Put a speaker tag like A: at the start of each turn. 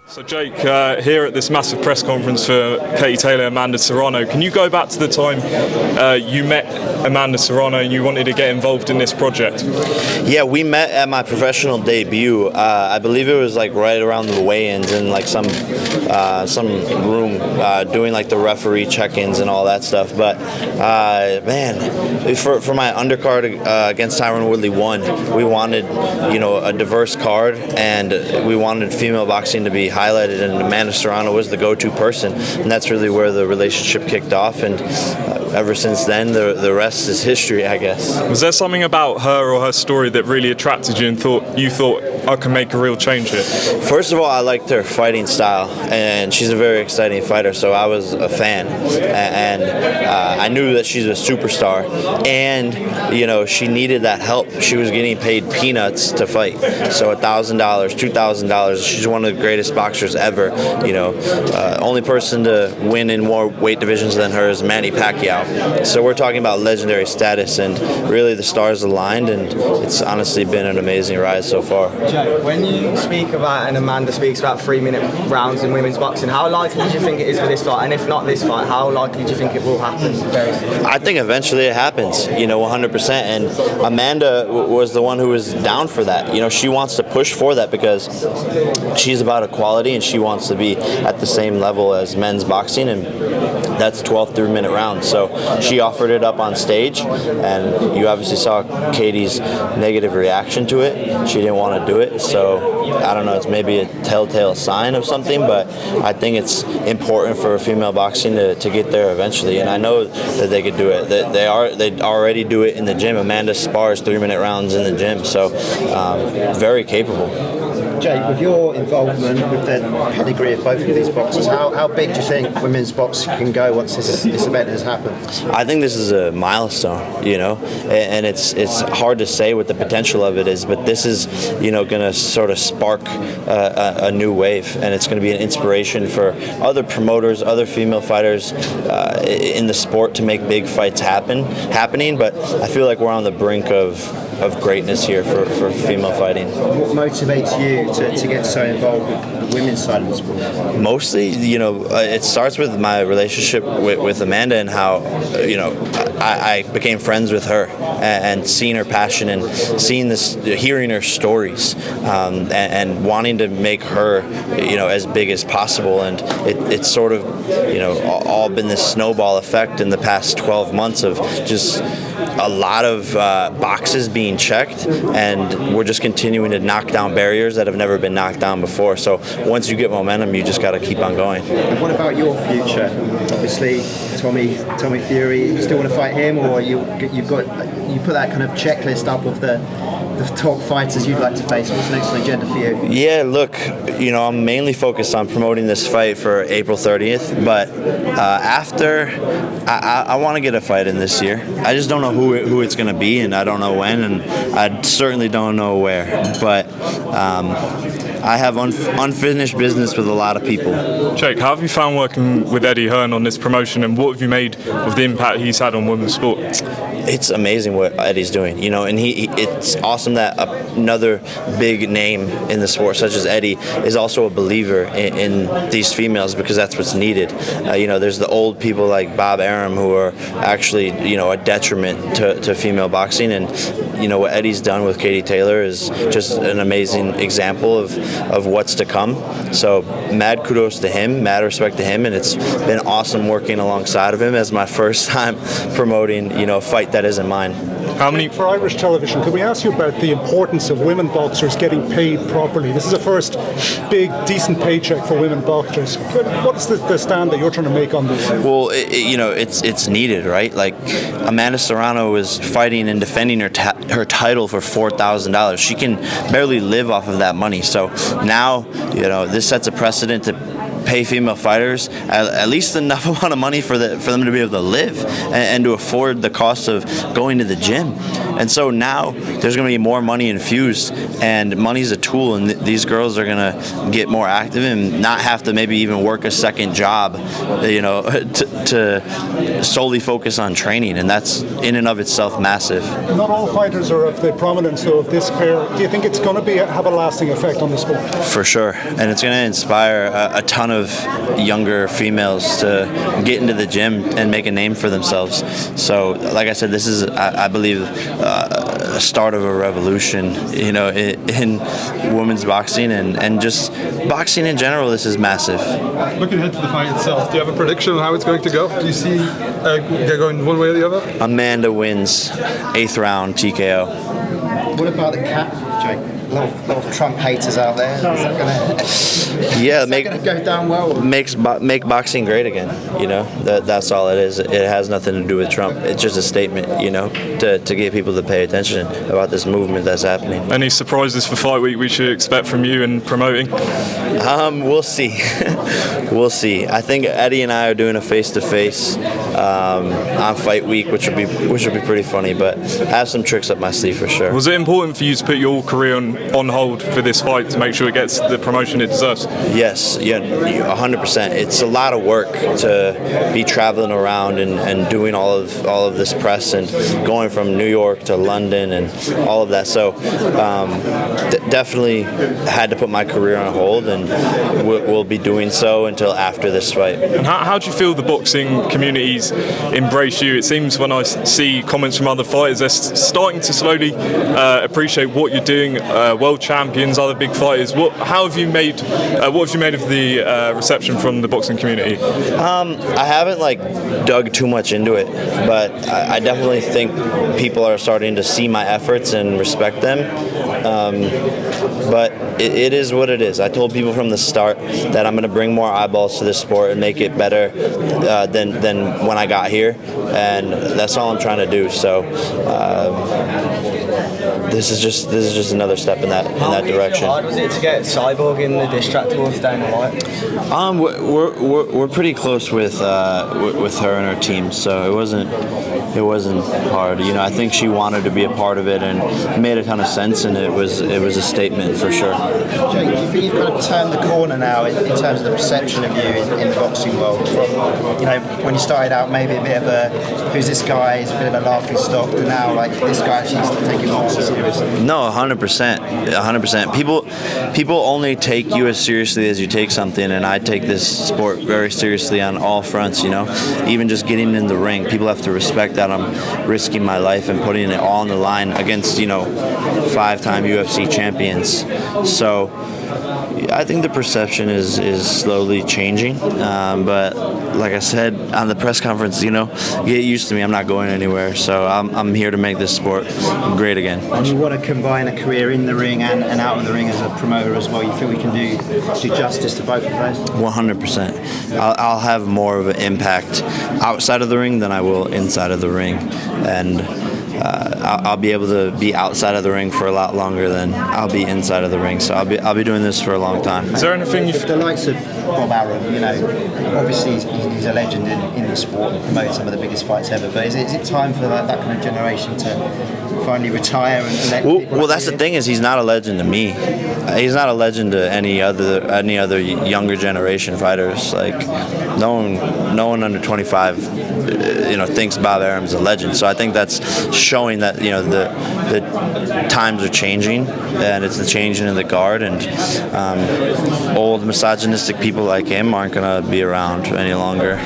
A: So Jake, here at this massive press conference for Katie Taylor and Amanda Serrano, can you go back to the time you met Amanda Serrano and you wanted to get involved in this project?
B: Yeah, we met at my professional debut. I believe it was like right around the weigh-ins in like some room doing like the referee check-ins and all that stuff. But man, for my undercard against Tyron Woodley 1, we wanted a diverse card, and we wanted female boxing to be highlighted, and Amanda Serrano was the go-to person, and that's really where the relationship kicked off, and ever since then the rest is history, I guess.
A: Was there something about her or her story that really attracted you and you thought I can make a real change here?
B: First of all, I liked her fighting style, and she's a very exciting fighter, so I was a fan, and I knew that she's a superstar, and she needed that help. She was getting paid peanuts to fight, so $1,000, $2,000. She's one of the greatest boxers ever. Only person to win in more weight divisions than her is Manny Pacquiao. So we're talking about legendary status, and really the stars aligned, and it's honestly been an amazing ride so far.
C: Joe, when you speak about, and Amanda speaks about 3-minute rounds in women's boxing, how likely do you think it is for this fight? And if not this fight, how likely do you think it will happen very soon?
B: I think eventually it happens, 100%. And Amanda was the one who was down for that. She wants to push for that because she's about equality, and she wants to be at the same level as men's boxing, and that's 12 3-minute rounds. So she offered it up on stage, and you obviously saw Katie's negative reaction to it. She didn't want to do it, so I don't know, it's maybe a telltale sign of something, but I think it's important for female boxing to get there eventually, and I know that they could do it. They already do it in the gym. Amanda spars 3-minute rounds in the gym, so very capable.
D: Jake, with your involvement with the pedigree of both of these boxers, how big do you think women's boxing can go once this event has happened?
B: I think this is a milestone, and it's hard to say what the potential of it is, but this is, going to sort of spark a new wave, and it's going to be an inspiration for other promoters, other female fighters in the sport to make big fights happening. But I feel like we're on the brink of greatness here for female fighting.
D: What motivates you to get so involved with the women's side of the sport?
B: Mostly, it starts with my relationship with Amanda, and how, I became friends with her, and seeing her passion and hearing her stories, and wanting to make her, as big as possible. And it's sort of, all been this snowball effect in the past 12 months of just a lot of boxes being checked, and we're just continuing to knock down barriers that have never been knocked down before. So once you get momentum, you just got to keep on going.
D: And what about your future? Obviously, Tommy Fury, you still want to fight him, or you put that kind of checklist up of the top fighters you'd like to face? What's next on the agenda for you?
B: Yeah, look, I'm mainly focused on promoting this fight for April 30th, but after, I want to get a fight in this year. I just don't know who it's going to be, and I don't know when, and I certainly don't know where, but I have unfinished business with a lot of people.
A: Jake, how have you found working with Eddie Hearn on this promotion, and what have you made of the impact he's had on women's sport?
B: It's amazing what Eddie's doing, and it's awesome that another big name in the sport, such as Eddie, is also a believer in these females, because that's what's needed. There's the old people like Bob Arum who are actually, a detriment to female boxing, and what Eddie's done with Katie Taylor is just an amazing example of what's to come. So mad kudos to him, mad respect to him, and it's been awesome working alongside of him as my first time promoting, a fight that isn't mine.
E: For Irish television, could we ask you about the importance of women boxers getting paid properly? This is the first big, decent paycheck for women boxers. What is the stand that you're trying to make on this?
B: Well, it's needed, right? Like, Amanda Serrano was fighting and defending her title for $4,000. She can barely live off of that money. So now, this sets a precedent to pay female fighters at least enough amount of money for them to be able to live and to afford the cost of going to the gym. And so now there's going to be more money infused, and money's a tool, and these girls are gonna get more active and not have to maybe even work a second job, to solely focus on training, and that's in and of itself massive.
E: Not all fighters are of the prominence though of this pair. Do you think it's going to have a lasting effect on the sport?
B: For sure, and it's going to inspire a ton of younger females to get into the gym and make a name for themselves. So, like I said, this is, I believe, a start of a revolution, in women's boxing and just boxing in general. This is massive.
F: Looking ahead to the fight itself, do you have a prediction on how it's going to go? Do you see they're going one way or the other?
B: Amanda wins 8th round TKO.
D: What about the cat, Jake? A lot of Trump haters out there. Is that going to go down well?
B: Make boxing great again. That's all it is. It has nothing to do with Trump. It's just a statement, to get people to pay attention about this movement that's happening.
A: Any surprises for fight week we should expect from you in promoting?
B: We'll see. We'll see. I think Eddie and I are doing a face-to-face on fight week, which will be pretty funny. But I have some tricks up my sleeve for sure.
A: Was it important for you to put your career on hold for this fight to make sure it gets the promotion it deserves?
B: Yes, 100%. It's a lot of work to be traveling around and doing all of this press and going from New York to London and all of that. So definitely had to put my career on hold, and we'll be doing so until after this fight.
A: And how do you feel the boxing community's embrace you? It seems when I see comments from other fighters, they're starting to slowly appreciate what you're doing. World champions, other big fighters. What have you made of the reception from the boxing community?
B: I haven't dug too much into it, but I definitely think people are starting to see my efforts and respect them. But it is what it is. I told people from the start that I'm going to bring more eyeballs to this sport and make it better than when I got here, and that's all I'm trying to do. So this is just another step in that direction.
C: How hard was it to get Cyborg in the diss track towards Dana White?
B: We're pretty close with her and her team, so it wasn't hard. I think she wanted to be a part of it, and it made a ton of sense, and it was a statement for sure.
D: Jake, do you think you've kind of turned the corner now in terms of the perception of you in the boxing world? From, when you started out, maybe a bit of a who's this guy? He's a bit of a laughing stock, and now this guy actually taking boxing seriously.
B: No, 100%. People only take you as seriously as you take something, and I take this sport very seriously on all fronts. Even just getting in the ring, people have to respect that I'm risking my life and putting it all on the line against 5-time UFC champions. So I think the perception is slowly changing, but like I said on the press conference, get used to me. I'm not going anywhere, so I'm here to make this sport great again.
D: And you want to combine a career in the ring and out of the ring as a promoter as well. You feel we can do justice to both of those?
B: 100%. I'll have more of an impact outside of the ring than I will inside of the ring, and I'll be able to be outside of the ring for a lot longer than I'll be inside of the ring. So I'll be doing this for a long time.
A: Is there anything you...
D: The likes of Bob Arum, obviously he's a legend in the sport and promoted some of the biggest fights ever. But is it time for that kind of generation to finally retire and let people?
B: Well, that's the thing, is he's not a legend to me. He's not a legend to any other younger generation fighters. No one under 25 thinks Bob Arum's a legend. So I think that's showing that the times are changing, and it's the changing of the guard, and old misogynistic people like him aren't going to be around any longer.